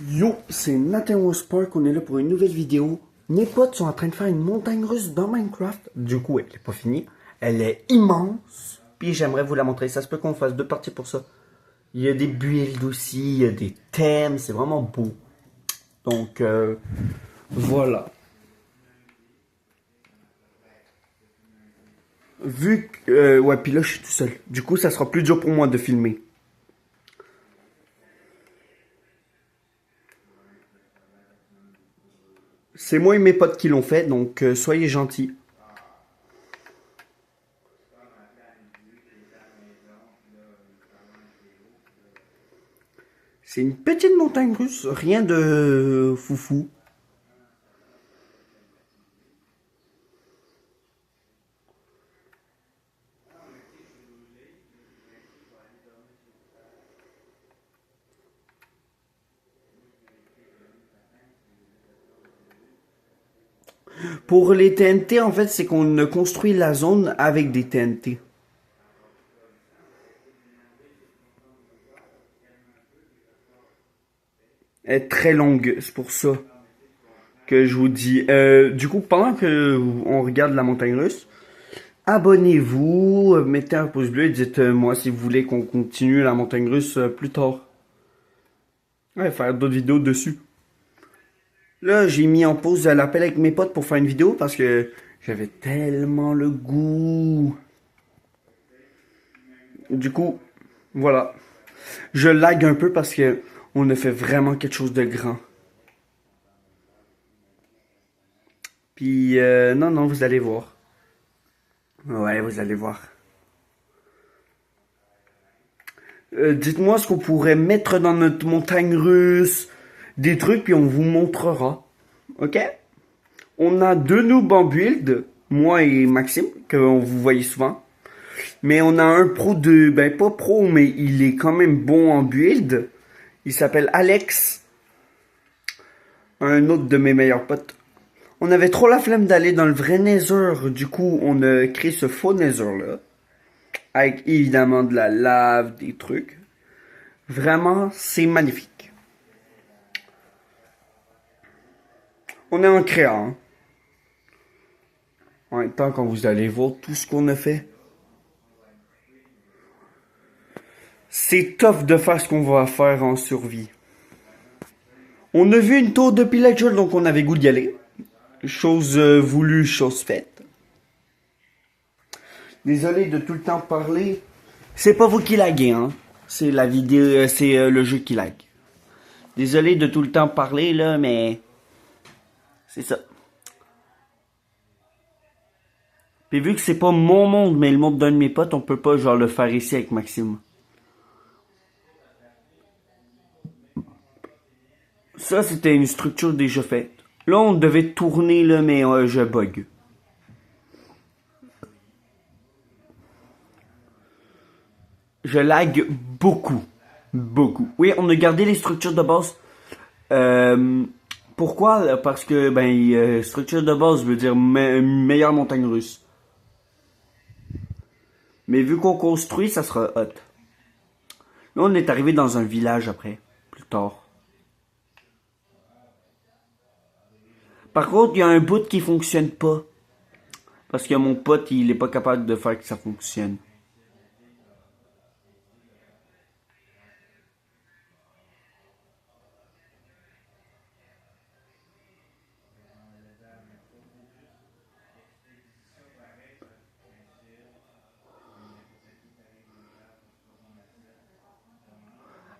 Yo, c'est Nathan Spark, on est là pour une nouvelle vidéo. Mes potes sont en train de faire une montagne russe dans Minecraft. Du coup, elle n'est pas finie. Elle est immense. Puis j'aimerais vous la montrer. Ça se peut qu'on fasse deux parties pour ça. Il y a des builds aussi, il y a des thèmes. C'est vraiment beau. Donc, voilà. Vu que... ouais, puis là, je suis tout seul. Du coup, ça sera plus dur pour moi de filmer. C'est moi et mes potes qui l'ont fait, donc soyez gentils. C'est une petite montagne russe, rien de foufou. Pour les TNT, en fait, c'est qu'on construit la zone avec des TNT. Elle est très longue, c'est pour ça que je vous dis. Du coup, pendant que on regarde la montagne russe, abonnez-vous, mettez un pouce bleu et dites-moi si vous voulez qu'on continue la montagne russe plus tard. Ouais, faire d'autres vidéos dessus. Là, j'ai mis en pause l'appel avec mes potes pour faire une vidéo parce que j'avais tellement le goût. Du coup, voilà. Je lag un peu parce que on a fait vraiment quelque chose de grand. Puis, non, vous allez voir. Ouais, vous allez voir. Dites-moi ce qu'on pourrait mettre dans notre montagne russe. Des trucs, puis on vous montrera. Ok? On a deux noobs en build. Moi et Maxime, que vous voyez souvent. Mais on a un pro de... Ben, pas pro, mais il est quand même bon en build. Il s'appelle Alex. Un autre de mes meilleurs potes. On avait trop la flemme d'aller dans le vrai Nether. Du coup, on a créé ce faux Nether là. Avec évidemment de la lave, des trucs. Vraiment, c'est magnifique. On est en créant. Hein. En même temps, quand vous allez voir tout ce qu'on a fait. C'est tough de faire ce qu'on va faire en survie. On a vu une tour de pillager, donc on avait goût d'y aller. Chose voulue, chose faite. Désolé de tout le temps parler. C'est pas vous qui laguez, hein. C'est la vidéo, c'est le jeu qui lag. Désolé de tout le temps parler, là, mais... C'est ça. Puis vu que c'est pas mon monde, mais le monde d'un de mes potes, on peut pas, genre, le faire ici avec Maxime. Ça, c'était une structure déjà faite. Là, on devait tourner, là, mais je bug. Je lag beaucoup. Beaucoup. Oui, on a gardé les structures de base. Pourquoi? Parce que, structure de base veut dire meilleure montagne russe. Mais vu qu'on construit, ça sera hot. Là, on est arrivé dans un village après, plus tard. Par contre, il y a un bout qui fonctionne pas. Parce que mon pote, il est pas capable de faire que ça fonctionne.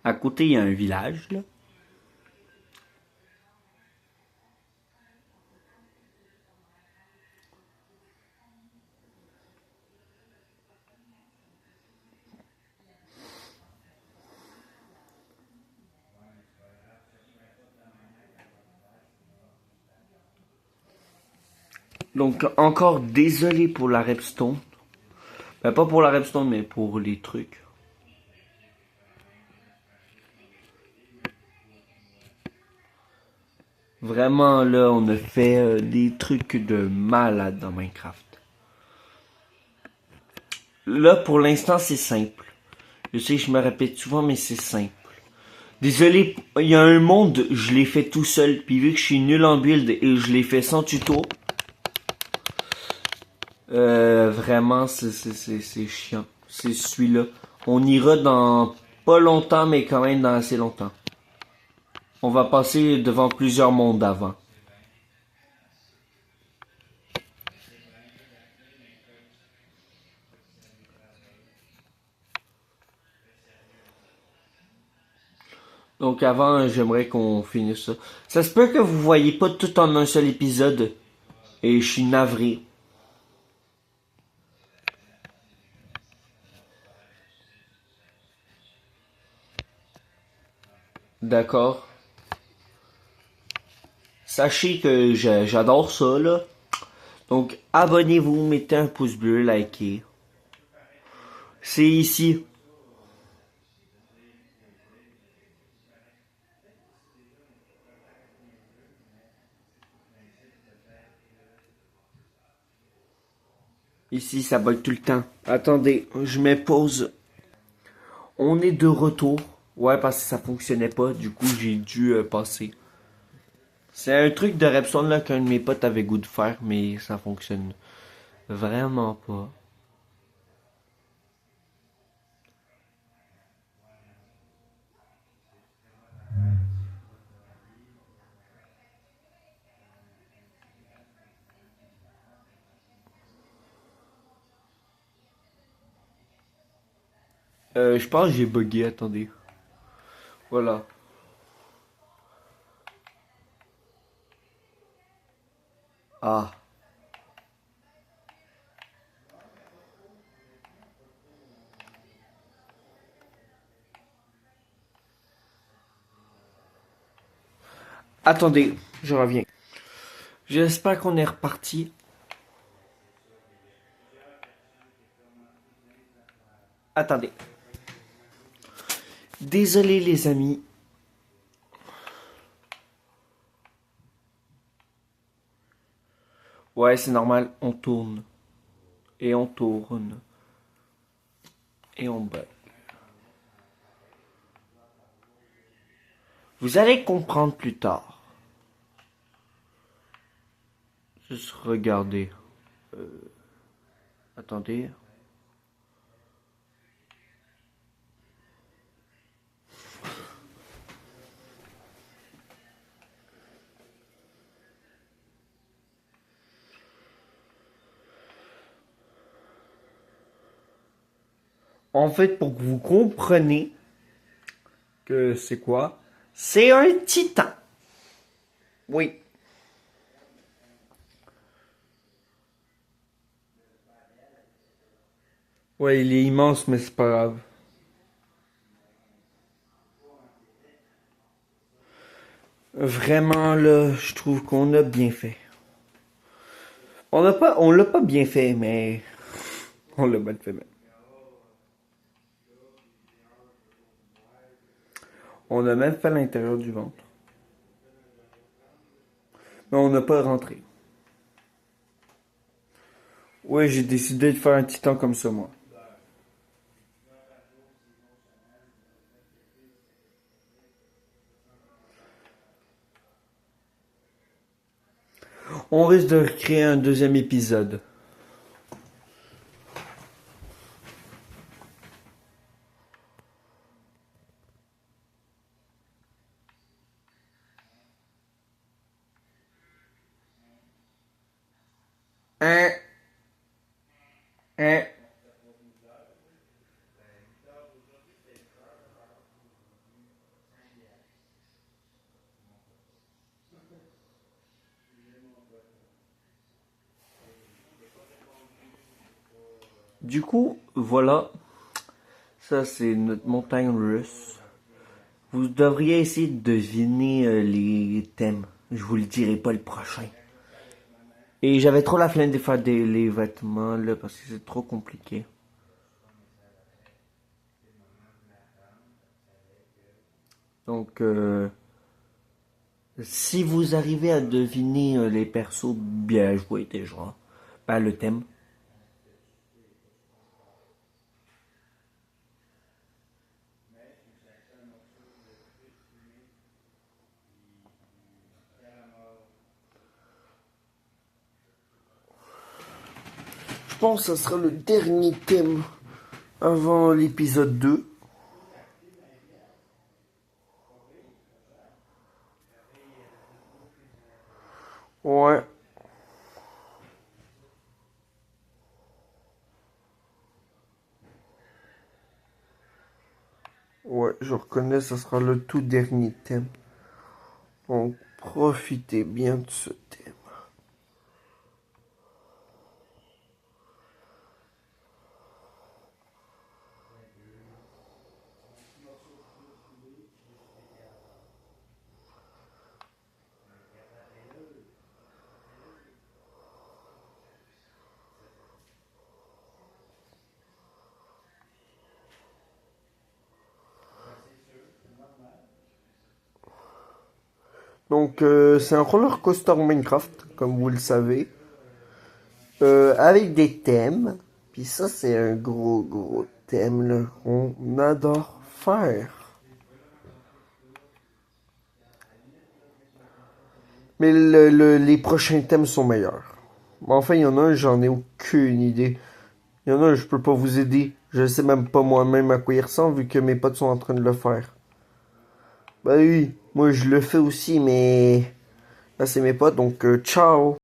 À côté, il y a un village, là. Donc, encore désolé pour la redstone. Ben, pas pour la redstone, mais pour les trucs. Vraiment, là, on a fait des trucs de malade dans Minecraft. Là, pour l'instant, c'est simple. Je sais que je me répète souvent, mais c'est simple. Désolé, il y a un monde, je l'ai fait tout seul, puis vu que je suis nul en build et je l'ai fait sans tuto, vraiment c'est chiant. C'est celui-là. On ira dans pas longtemps, mais quand même dans assez longtemps. On va passer devant plusieurs mondes avant. Donc avant, j'aimerais qu'on finisse ça. Ça se peut que vous voyez pas tout en un seul épisode. Et je suis navré. D'accord. Sachez que j'adore ça, là. Donc, abonnez-vous, mettez un pouce bleu, likez. C'est ici. Ici, ça bug tout le temps. Attendez, je mets pause. On est de retour. Ouais, parce que ça fonctionnait pas. Du coup, j'ai dû passer. C'est un truc de Repson là qu'un de mes potes avait goût de faire, mais ça fonctionne vraiment pas. Je pense que j'ai bugué, attendez. Voilà. Ah. Attendez, je reviens. J'espère qu'on est reparti. Attendez. Désolé les amis. Ouais, c'est normal, on tourne. Et on tourne. Et on bug. Vous allez comprendre plus tard. Juste regardez. Attendez. En fait, pour que vous compreniez que c'est quoi, c'est un titan. Oui. Ouais, il est immense, mais c'est pas grave. Vraiment, là, je trouve qu'on a bien fait. On l'a pas bien fait, mais on l'a mal fait même. On a même fait l'intérieur du ventre. Mais on n'a pas rentré. Ouais, j'ai décidé de faire un titan comme ça, moi. On risque de créer un deuxième épisode. Hein? Hein? Du coup, voilà. Ça, c'est notre montagne russe. Vous devriez essayer de deviner les thèmes. Je vous le dirai pas le prochain. Et j'avais trop la flemme de faire les vêtements, là, parce que c'est trop compliqué. Donc, si vous arrivez à deviner les persos, bien joué déjà. Ben, le thème. pense que ça sera le dernier thème avant l'épisode 2. Ouais. Ouais, je reconnais, ça sera le tout dernier thème. Donc, profitez bien de ce thème. Donc, c'est un roller coaster Minecraft, comme vous le savez, avec des thèmes. Puis ça, c'est un gros thème là, qu'on adore faire. Mais les prochains thèmes sont meilleurs. Enfin, il y en a un, j'en ai aucune idée. Il y en a un, je peux pas vous aider. Je sais même pas moi-même à quoi il ressemble vu que mes potes sont en train de le faire. Bah oui, moi je le fais aussi, mais là c'est mes potes, donc ciao.